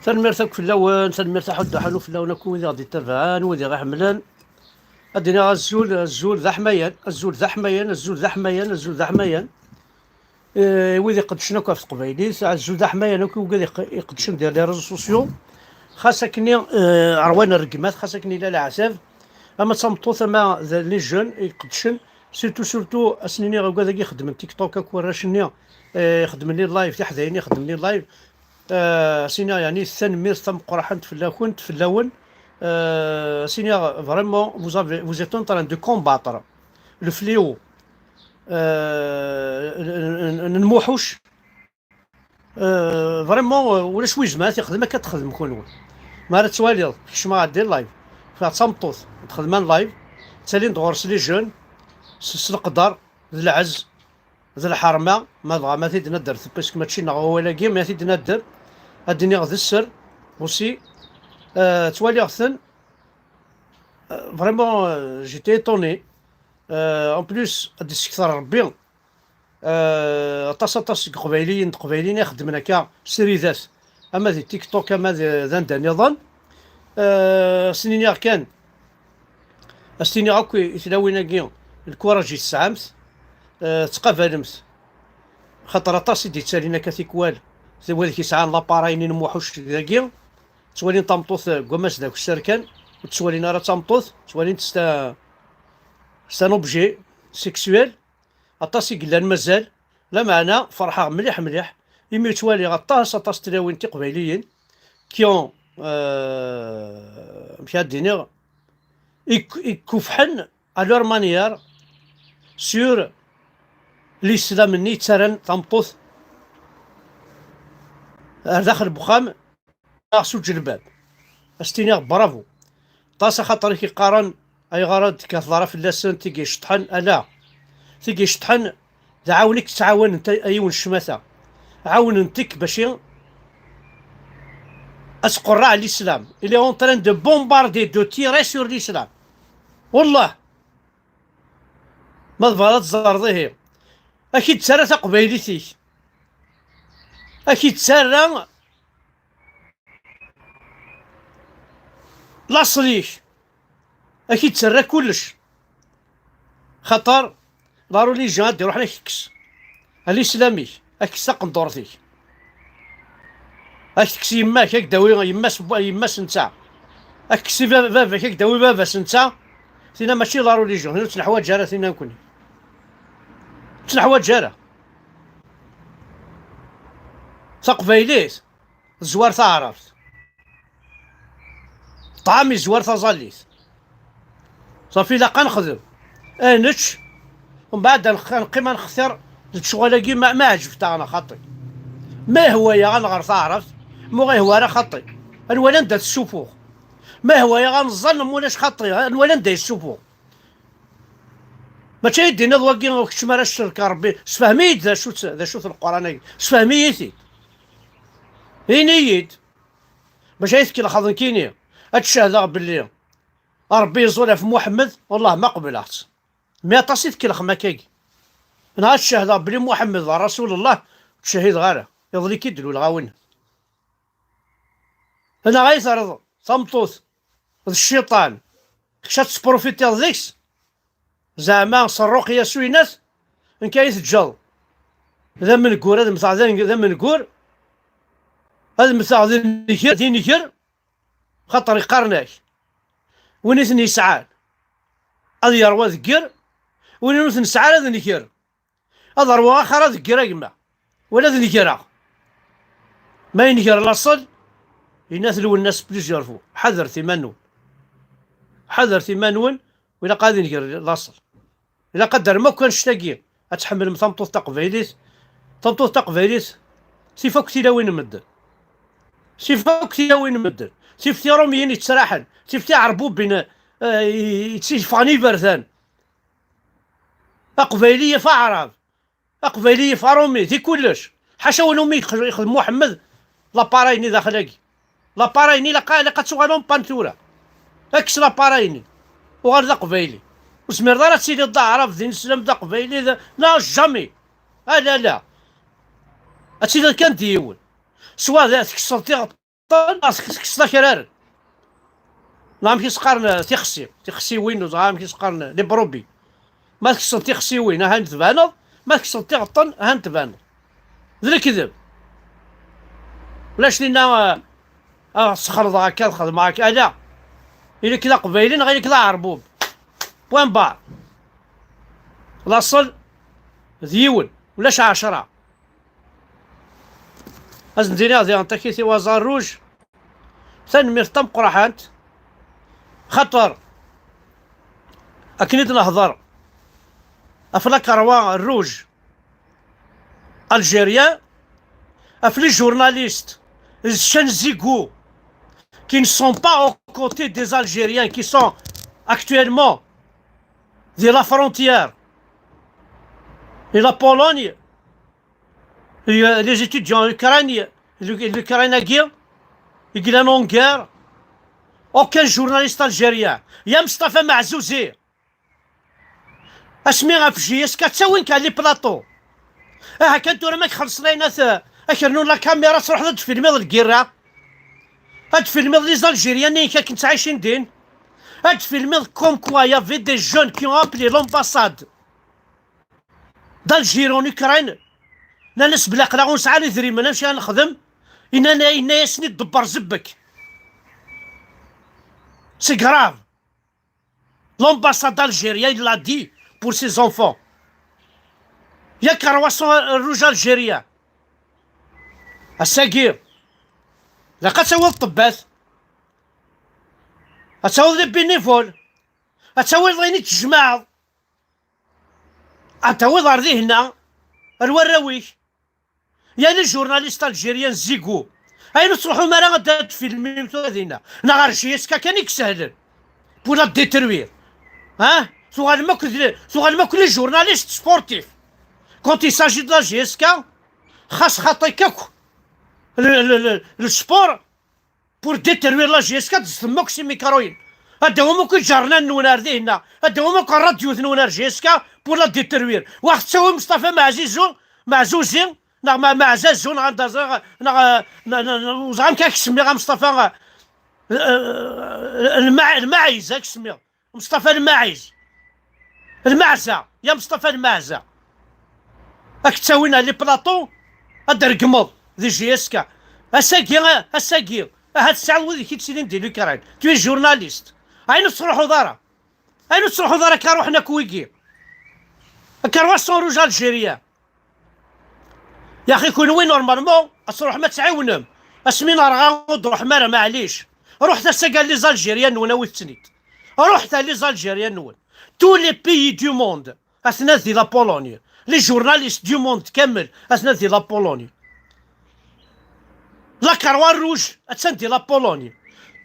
تنمرتك في اللون تنمرت حد حنو في اللون كون غادي تبعان ودي غا حملان ادينا الزول ذا حميان الزول ذا حميان الزول ذا حميان الزول ذا حميان ويدي قدشنا في قبايلي ساعة الزول ذا حميان وكي يقدشن ديال لي ريزو سوسيو خاصكني عروان الرقمات خاصكني لا العساف اما تصمتو ثما لي جون يقدشن سورتو اسنيني غا كي يخدم تيك توك كوراشني يخدم لي اللايف تحديني يخدم لي اللايف سينا يعني التنمير تم قرحنت في اللون في اللون سينا فريمون vous êtes en train de combattre le fléau نموحوش فريمون ولا شوي جماعه يخدم كتخدم كون ما راه توالي كيفاش ما غادير لايف فتصمتوط تخدم لايف تالي تغرس لي جون القدر العز ذا الحرمه ما بغا ما تيد ندر باسكو ماشي هو لاكي ما تيد ندر الدنيا غادي السر اوسي توالي غثن فريمون جيتي ايطوني اون بليس هادي السكتر ربي طاس قبايليين يخدمنا كا سريدات اما ذي تيك توك اما ذا نظام سنين كان استيني غاكو يتلاوينا كيا الكوراجي السعامت تقابلمت خاطر طاسي دي تسالينا كثيكوال ثوالي كيسعى لاباراين نموحوش ذاكيا تولي طمطوث كوماس داك السركان وتسوالينا راه طمطوث تولي ستا اوبجي سيكسويل اطاسي قلان مازال لا معنى فرحه مليح يمي توالي غطاس تلاوين قبايليين كيون مشى دينيغ يكوفحن الور مانيير سور الاسلام ني تسرن طمطوث داخل بخام خصو جلباب استينيغ برافو طاسا خاطر كيقارن اي غرض كثر في اللسان تيجي شطحن الا تيجي شطحن تعاونك تعاون انت ايون الشماثه عاون انتك باش اسقر على الاسلام اللي اون تران دو بومباردي دو تيري سور الاسلام والله ما ظهرت زرضيه اكيد تسرى قبايلتي اكيد تسرى لاصليش اكيد تسرى كلش خطر ضروري جاد يروح لك كس الاسلامي اكس قندورتي اكس يماك هك داوي يماس نتا اكس بابا هك داوي بابا نتا ثينا ماشي ضروري جو هنا الحوايج جاره ثينا نكون الحوايج جاره ثقبيليت الزوار عرفت طعامي الزوار ظليت صافي لا كنخدم انتش ومن بعد نقيم نختار الشغل ما عجبت انا خطي ما هو يا غنغر عرفت مو غير هو راه خطي الولد دات السفوخ ما هو يا غنظن مولاش خطي الولد داير السفوخ ما تيدينا ضواكي كش ما الشرك ربي سفهميت ذا شو القران سفهميتي نيت باش يذكر خاطر كيني هاد باللي ربي يزول في محمد والله ما قبلت ما تصيد كلخ ما كاكي نهار الشهاده بلي محمد رسول الله تشهد غيره يظلي كيدلو الغاون انا غيثرض صمطوث الشيطان خشات سبروفيتي ديكس زعما صروق يا سوينات ان كاين تجل ذا من كور هذا مثلا ذا من كور هذا مثلا دين كير خاطر يقارناك ونيت نسعان هذا يروى ذكر ونيت نسعان هذا نكير هذا روى اخر ذكر يما ولا ذكر ما ينكر الاصل يناثلوا الناس بليز يعرفوا حذر ثمانون ولا قاعد ينكر الاصل الا قدر ما كانش تلاقيه اتحمل مثمطوط تقبيليت طمطوط تقبيليت سيفك تلاوين مدن سيف روميين يتسراحن سيف عربوب بين فاني برثان اقبيليه فعرب اقبيليه فارومي دي كلش حاشا ونومي يخدم محمد لابارايني داخلاكي لابارايني لقا تسوغالهم بانتورا اكس لابارايني وغير ذا قبيلي وسمير دارا سيدي الضعرف دين السلام ذا قبيلي لا جامي لا اتسيدي كان ديول سوا ذا تكسرتي كسنا كرار نعم كيسقارن تيخسي وين زعما كيسقارن لي بروبي ما كسن تيخسي وين ها نتبانض ما كسن تيغطن ها نتبانض ذا الكذب ولاش لينا سخرض هكا نخدم هكا لا إلا كذا قبايلين غير كذا عربوب بوان بار لاصل ديون ولاش 10 ازندينا ديال انطاكيتي وزار روج تنمير تم قرحانت خطر اكنيت نهضر افلا كروان الروج الجيريا افلي جورناليست الشنزيغو qui ne sont pas aux côtés des Algériens qui sont actuellement de la frontière et la Pologne, les étudiants ukrainiens, l'Ukraine à guerre, ils sont en guerre. Aucun journaliste algérien. يا مصطفى معزوزي اسمي غافجي كتساوين كان لي بلاطو كنتو راه ماك خلصنا ناس اكرنوا لا كاميرا تروح تفيلمي الكيرا هاد فيلمي لي الجيريان كنت عايشين دين هاد فيلمي كوم كوا يافي دي جون كي اون ابلي لومباساد d'Algérie en Ukraine ناس بلا قراغون ساعه لي دري ما نمشي نخدم انا ياسني دبر زبك سي غراف l'ambassade d'Algérie il l'a dit pour ses enfants يا كرواسون الروج الجيريا الساقير لا قتساوي الطباث اتساوي لي بينيفول اتساوي ضيني تجمع اتساوي ضاردي هنا الوراويش يا لي جورناليست الجيريان زيكو اين تروحوا مرا غدا تفيلمي هنا نهار شيسكا كان يكسهل بولا ديتروير سوغال كل جورناليست سبورتيف كونت يساجي دو لا جيسكا خاص خاطي كاكو السبور بور ديتروير لا جيسكا تسموك سي ميكروين هدا هما كل جارنا نونار دي هنا هدا هما كل راديو نونار جيسكا بور لا ديتروير واحد تساوي مصطفى معزوزين مع زازون زعما كيسمي مصطفى الماعز كيسمي مصطفى الماعز المعزه يا مصطفى المعزه راك تساوينا لي بلاطو هاد رقمض دي جيسكا اساكي هاد الساعه ولي كيتسيلين ديال لوكران توي جورناليست اين تروحوا دارا كروحنا كويكي كرواسون روج الجيريا يا اخي كون وين نورمالمون تروح ما تعاونهم اسمي نرغا روح مالا معليش روح تسا قال لي زالجيريان نون ويتسنيت روح تا لي زالجيريان نون تو لي بيي دو موند اثناء دي لا بولونيا لي جورناليست دو موند كامل اثناء دي لا بولونيا لا كروان روج اثناء دي لا بولونيا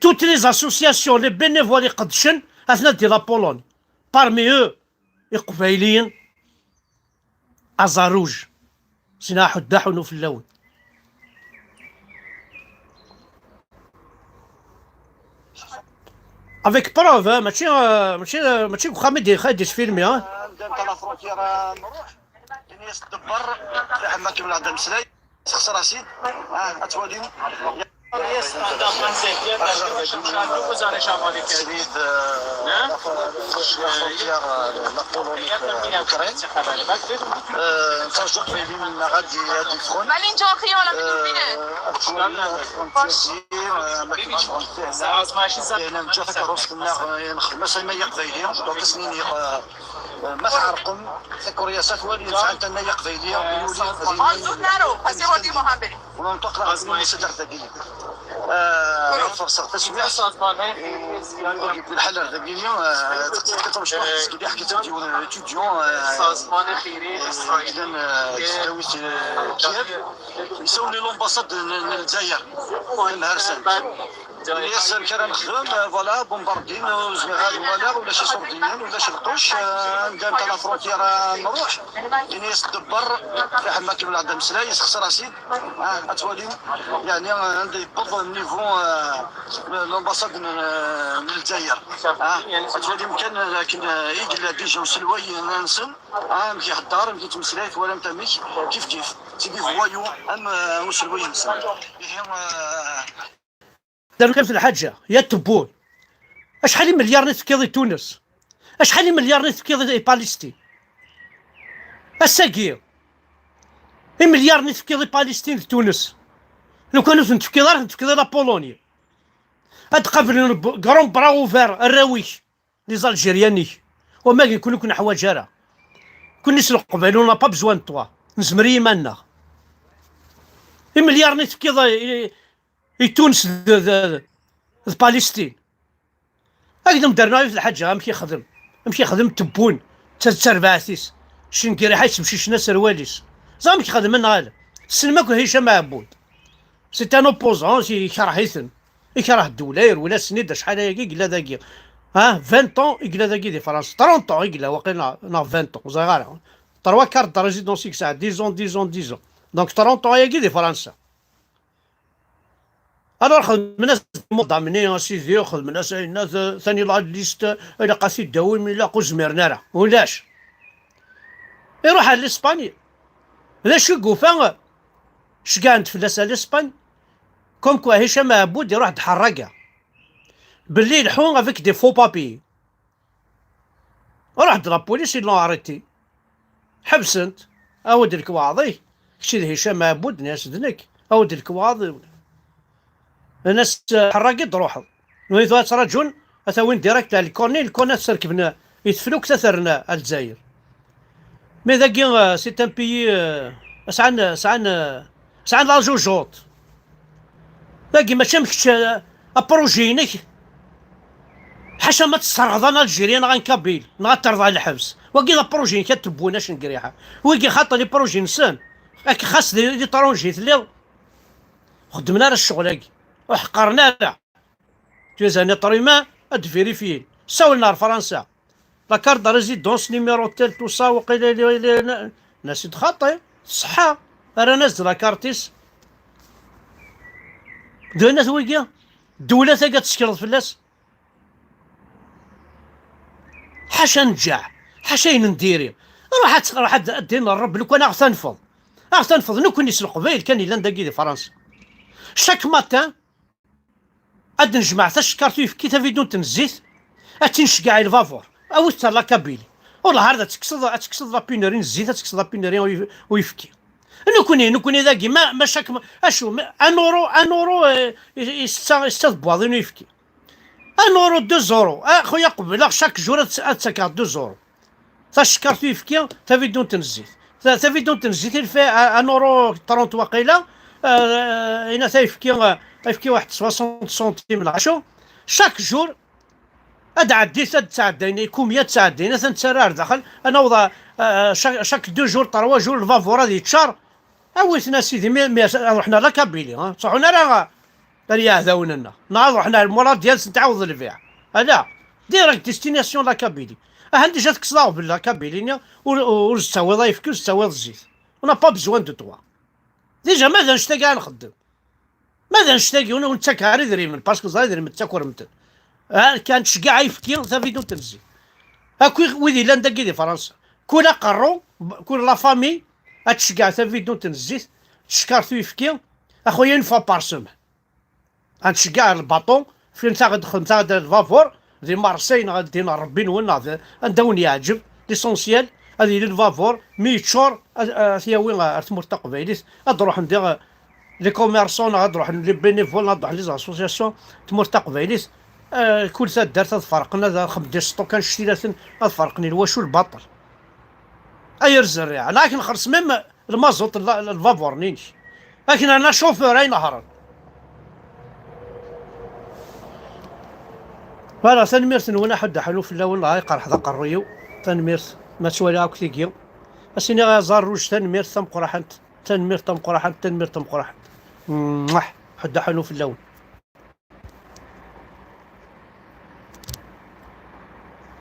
توت لي زاسوسياسيون لي بينيفول يقدشن اثناء دي لا بولونيا بارمي او القبايليين ازاروج سلاح الدحن في اللون افيك بروف ماشي وخامي دي خادش فيلمي انت لا فروتير نروح الناس تدبر في ما كيما عندها مسلاي تخسر راسي اتوالي ما تعرقم سكورياسات والي ساعات انا يقضي وننطق لها صدر ذكيه فرصه تسميع بالحاله الذكيه كتمش كي حكيت ديال اتيديون اذا كيف يسوي لي لومباساد للجزائر نهار سنه ياسر كان نخدم فوالا بومباردين وزميغال ولا شي سورديين ولا شي القش قام تاع لا فرونتير نروح الناس تدبر في ما كيما عندها مسلاي يسخسر راسي اتوالي يعني عندي يبض النيفو لومباساد من الجزائر اتوالي كان يقل ديجا وسلوي ننسن مشي حدار مشيت مسلايك ولا متميك كيف تيجي فوايو ام وسلوي نسن دار كان في الحاجه يا تبون اشحال مليار نتفكيض تونس اشحال مليار نتفكيض بالستين الساكير مليار نتفكيض بالستين في تونس لو كانوا نتفكيض لا بولونيا هاد قبل كرون براو فار الراويش لي زالجيرياني وما يكونوا كنا حواجاره كون نسلق قبيلونا با بزوان توا نزمري مالنا مليار نتفكيض تونس بالستين هكذا درنا في الحاجه امشي خدم تبون تربعثيس شنكيري حيت تمشي شنا سرواليس زعما كيخدم لنا هذا السلماك هشام عبود سي ان اوبوزون يكره يكره الدولار ولا سنيد شحال هاكي قلا داكي 20 طون قلا داكي دي فرنسا 30 طون قلا واقيلا 20 طون صغار 3 كارت د ريزيدونسي ساعه 10 دونك 30 طون هاكي دي فرنسا الوغ خدم الناس ضامنين سيدي خدم الناس ثاني لا ليست الى قاسي الدواوي من لا زميرنا راه ولاش يروح على اسبانيا لا شو قوفا شكانت فلاس على اسبانيا كوم كوا هشام عبود يروح تحرقها باللي لحون افيك دي فو بابي راح د لابوليس لون اريتي حبسنت اود الكواضي كشي هشام عبود ناس دنك اود الكواضي الناس حرقت روحهم ويثوات رجل اثاوين ديريكت على الكورني تركبنا يتفلوك تثرنا الجزائر مي ذاكي سي ان بيي سعان لا جوجوط باقي ما شمكش ابروجينك حاشا ما تسترغض انا الجيريان غنكابيل نغترض على الحبس وكي لابروجين كتبوناش نقريحها وكي خاطر لي بروجي نسان راك خاص لي طرونجي تلي خدمنا راه الشغل هاكي وحقرنا راه تيزاني طريما ادفيريفيين ساولنا فرنسا لا كارت دا ريزيدونس نيميرو تيل تو سا وقيلا ناس خاطي صحه راه ناس لا كارتيس دوينا ثويكيا الدولة ثاقا تسكرض فلاس حاشا نجاع حاشا نديري راح الدين الرب لو كان غتنفض لو كان يسلق قبيل كان إلا نداكي دي فرنسا شاك ماتان اد نجمع تا الشكارتو في كي فيدون تنزيت اتنشكاع الفافور او تا لا كابيلي والله هذا تكسد لا بينورين الزيت تكسد لا بينورين ويفكي نكوني ذاكي ما شاك اشو ان اورو يستاذ بواضين يفكي ان اورو 2 زورو خويا قبل شاك جور تسكر 2 زورو تا الشكارتو يفكي تا فيدون تنزيت تا فيدون تنزيت الفي ان اورو 30 واقيلا هنا يفكي واحد 60 سنتيم العشو شاك جور هاد عديت هاد تعدينا كوميا تعدينا تنتسرار داخل انا وضع شاك 2 جور 3 جور الفافور هادي تشار اويتنا سيدي رحنا لا كابيلي صحونا راه راه هذاونا نهار رحنا المراد ديال نتعوض البيع هذا ديريكت ديستيناسيون لا كابيلي عندي جاتك صلاو بلا كابيلي ورستاوي ضيفك ورستاوي الزيت ونا با بزوان دو توا ديجا ماذا نشتا كاع نخدم ماذا نشتاقي ونتا كاري دريمن باسكو زايد دريمن تاكور متن كانت شكاع يفكي تا فيدو تنزي هاكوي ويدي لا نداكي دي فرنسا كولا قرو كل لا فامي هتشكاع تا فيدو تنزيت تشكارتو يفكي اخويا اون فوا بار سومان غنتشكاع الباطون فين نتا غندخل نتا الفافور دي مارسي غادينا ربي نولنا نداون يعجب ليسونسيال هذه الفافور 100 شهور ثيا وين تمر تقبيليت غنروح ندير لي كوميرسون غنروح لي بينيفول غنروح لي زاسوسياسيون تمر تقبيليت كل ساعه دارت فرقنا خمس ستوك كنشتي فرقني الواشو الباطل اير الزريعه لكن خرص ميم المازوت الفافور نينش لكن انا شوفور اي نهار فوالا تنميرت نونا حد حلو في الاول هاي قرح ذا قريو تنميرت ما تشوالي هاك تيكيو اسيني غا زاروج تنميرت تم قرحنت تنميرت تم قرحنت تنميرت تم قرحنت حد حلو في الاول